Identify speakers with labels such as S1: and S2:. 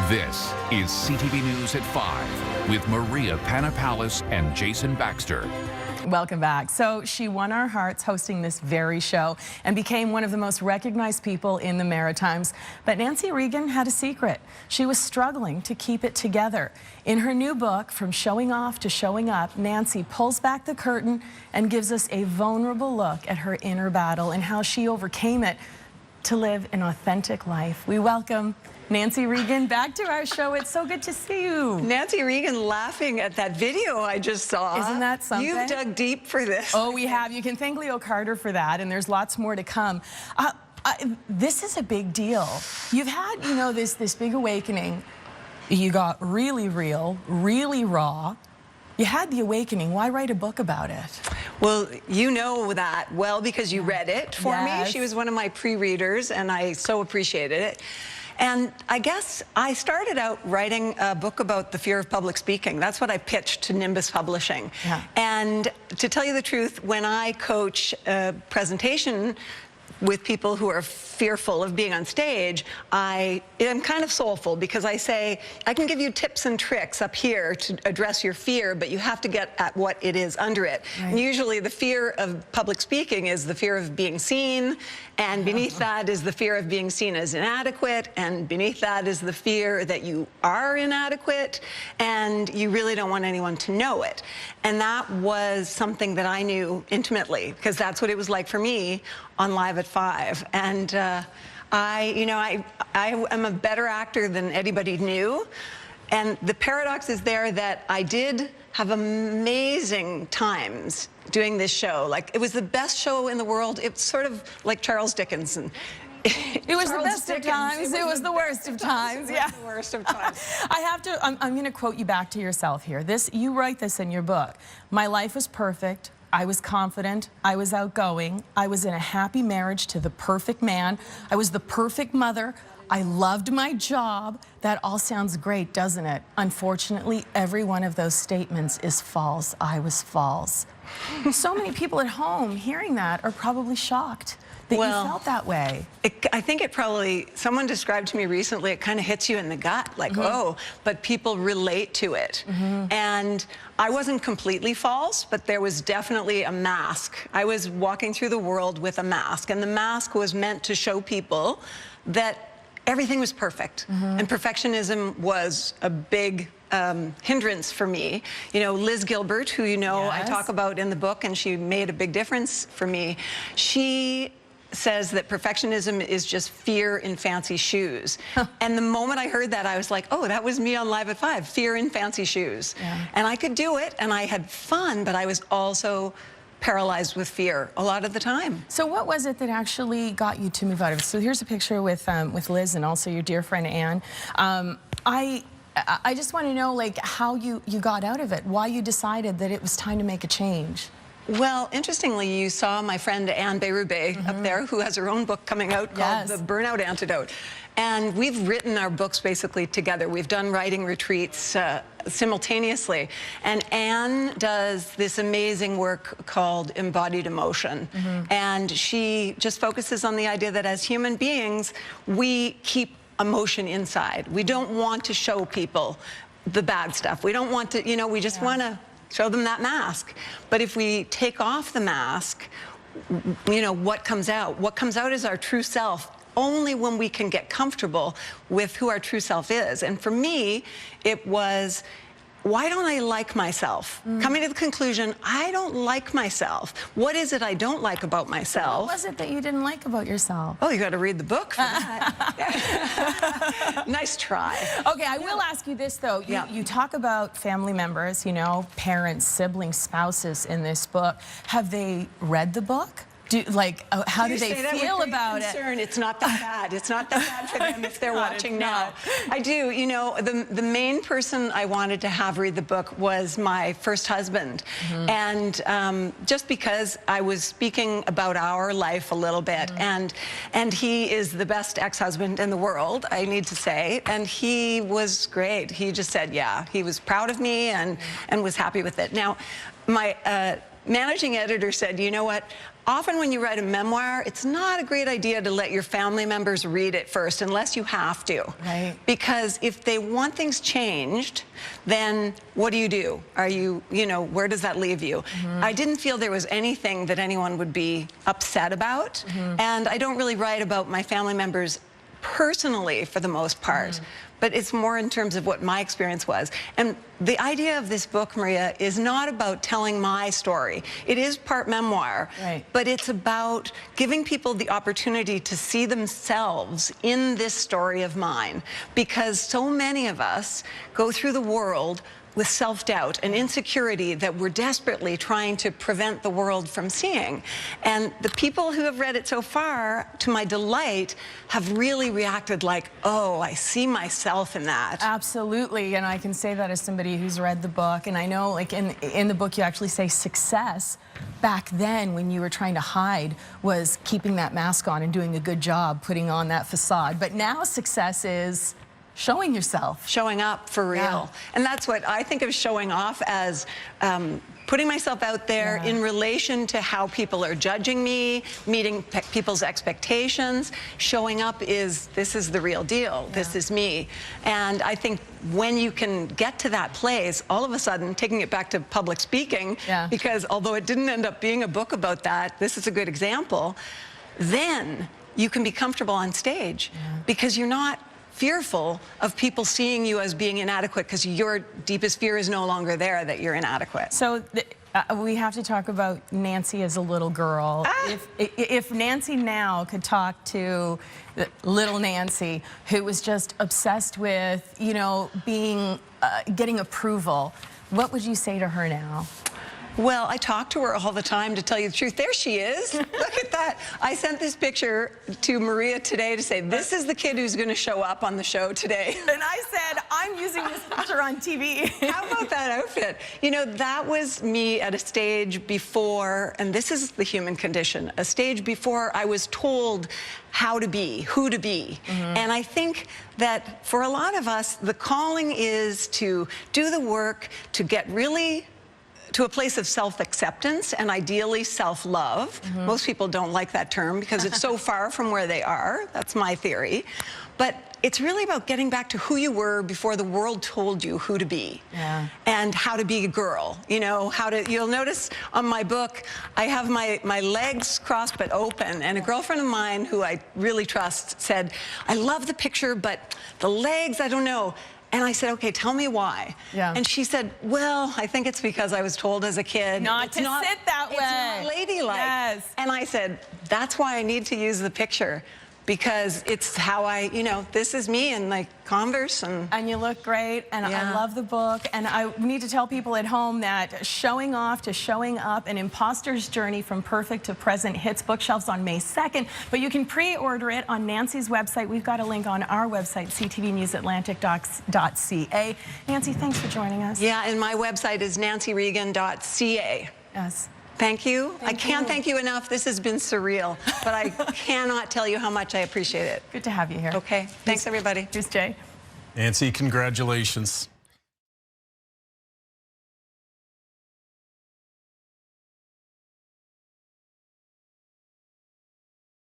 S1: This is CTV News at 5 with Maria Panopalis and Jason Baxter.
S2: Welcome back. So she won our hearts hosting this very show and became one of the most recognized people in the Maritimes. But Nancy Regan had a secret. She was struggling to keep it together. In her new book, From Showing Off to Showing Up, Nancy pulls back the curtain and gives us a vulnerable look at her inner battle and how she overcame it to live an authentic life. We welcome Nancy Regan back to our show. It's so good to see you.
S3: Nancy Regan laughing at that video I just saw.
S2: Isn't that something?
S3: You've dug deep for this.
S2: Oh, we have. You can thank Leo Carter for that, and there's lots more to come. This is a big deal. You've had, you know, this big awakening. You got really real, really raw. You had the awakening. Why write a book about it?
S3: Well, you know that well because you read it for me. She was one of my pre-readers, and I so appreciated it. And I guess I started out writing a book about the fear of public speaking. That's what I pitched to Nimbus Publishing.
S2: Yeah.
S3: And to tell you the truth, when I coach a presentation with people who are fearful of being on stage, I am kind of soulful because I say, I can give you tips and tricks up here to address your fear, but you have to get at what it is under it. Right. And usually the fear of public speaking is the fear of being seen, and beneath that is the fear of being seen as inadequate, and beneath that is the fear that you are inadequate, and you really don't want anyone to know it. And that was something that I knew intimately, because that's what it was like for me on Live at 5. And I am a better actor than anybody knew. And the paradox is there that I did have amazing times doing this show. Like, it was the best show in the world. It's sort of like Charles Dickens. And
S2: it was the best of times. It was the worst of times. Yeah.
S3: The worst of times.
S2: I have to, I'm going to quote you back to yourself here. You write this in your book. My life was perfect. I was confident, I was outgoing, I was in a happy marriage to the perfect man, I was the perfect mother, I loved my job. That all sounds great, doesn't it? Unfortunately, every one of those statements is false. I was false. So many people at home hearing that are probably shocked that you felt that way.
S3: I think it probably, someone described to me recently, it kind of hits you in the gut, like, oh, but people relate to it. And I wasn't completely false, but there was definitely a mask. I was walking through the world with a mask, and the mask was meant to show people that everything was perfect. And perfectionism was a big hindrance for me. You know, Liz Gilbert, who you know I talk about in the book, and she made a big difference for me, she says that perfectionism is just fear in fancy shoes. And the moment I heard that, I was like, oh, that was me on Live at 5, fear in fancy shoes. And I could do it, and I had fun, but I was also paralyzed with fear a lot of the time.
S2: So what was it that actually got you to move out of it? So here's a picture with Liz and also your dear friend Anne. I just want to know, like, how you got out of it, why you decided that it was time to make a change.
S3: Well, interestingly, you saw my friend Anne Berube up there, who has her own book coming out called The Burnout Antidote. And we've written our books basically together. We've done writing retreats simultaneously. And Anne does this amazing work called Embodied Emotion. And she just focuses on the idea that as human beings, we keep emotion inside. We don't want to show people the bad stuff. We don't want to, you know, we just want to show them that mask. But if we take off the mask, you know, what comes out? What comes out is our true self, only when we can get comfortable with who our true self is. And for me, it was, why don't I like myself? Coming to the conclusion, I don't like myself. What is it I don't like about myself?
S2: What was it that you didn't like about yourself?
S3: Oh, you got to read the book for that. Nice try.
S2: Okay, I will ask you this, though. You talk about family members, you know, parents, siblings, spouses in this book. Have they read the book? How do they feel about it?
S3: It's not that bad. It's not that bad for them if they're watching now. I do. You know, the main person I wanted to have read the book was my first husband. And just because I was speaking about our life a little bit, and he is the best ex-husband in the world, I need to say, and he was great. He just said, yeah, he was proud of me and was happy with it. Now, my managing editor said, you know what, often when you write a memoir, it's not a great idea to let your family members read it first, unless you have to.
S2: Right.
S3: Because if they want things changed, then what do? Are you know, where does that leave you? I didn't feel there was anything that anyone would be upset about. And I don't really write about my family members personally for the most part. But it's more in terms of what my experience was. And the idea of this book, Maria, is not about telling my story. It is part memoir,
S2: right,
S3: but it's about giving people the opportunity to see themselves in this story of mine. Because so many of us go through the world with self-doubt and insecurity that we're desperately trying to prevent the world from seeing. And the people who have read it so far, to my delight, have really reacted like, oh, I see myself in that.
S2: Absolutely, and I can say that as somebody who's read the book, and I know, like, in the book you actually say success back then when you were trying to hide was keeping that mask on and doing a good job putting on that facade. But now success is showing yourself.
S3: Showing up for real.
S2: Yeah.
S3: And that's what I think of showing off as, putting myself out there in relation to how people are judging me, meeting people's expectations. Showing up is, this is the real deal. This is me. And I think when you can get to that place, all of a sudden, taking it back to public speaking, because although it didn't end up being a book about that, this is a good example, then you can be comfortable on stage because you're not fearful of people seeing you as being inadequate, because your deepest fear is no longer there that you're inadequate.
S2: So we have to talk about Nancy as a little girl. If Nancy now could talk to little Nancy, who was just obsessed with, you know, getting approval, what would you say to her now?
S3: Well, I talk to her all the time, to tell you the truth. There she is. Look at that. I sent this picture to Maria today to say, this is the kid who's going to show up on the show today.
S2: And I said, I'm using this picture on TV.
S3: How about that outfit? You know, that was me at a stage before, and this is the human condition, a stage before I was told how to be, who to be. And I think that for a lot of us, the calling is to do the work, to get really to a place of self-acceptance and ideally self-love. Most people don't like that term because it's so far from where they are. That's my theory. But it's really about getting back to who you were before the world told you who to be. And how to be a girl. You know, you'll notice on my book, I have my legs crossed but open. And a girlfriend of mine who I really trust said, I love the picture, but the legs, I don't know. And I said, okay, tell me why. And she said, well, I think it's because I was told as a kid
S2: not to sit that way.
S3: It's not ladylike. And I said, that's why I need to use the picture, because it's how I, you know, this is me in like Converse. And
S2: you look great, and I love the book. And I need to tell people at home that Showing Off to Showing Up, An Imposter's Journey from Perfect to Present hits bookshelves on May 2nd, but you can pre-order it on Nancy's website. We've got a link on our website, ctvnewsatlantic.ca. Nancy, thanks for joining us.
S3: Yeah, and my website is nancyregan.ca.
S2: Yes.
S3: Thank you. I can't thank you enough. This has been surreal, but I cannot tell you how much I appreciate it.
S2: Good to have you here.
S3: Okay. Thanks, everybody.
S2: Here's Jay.
S4: Nancy, congratulations.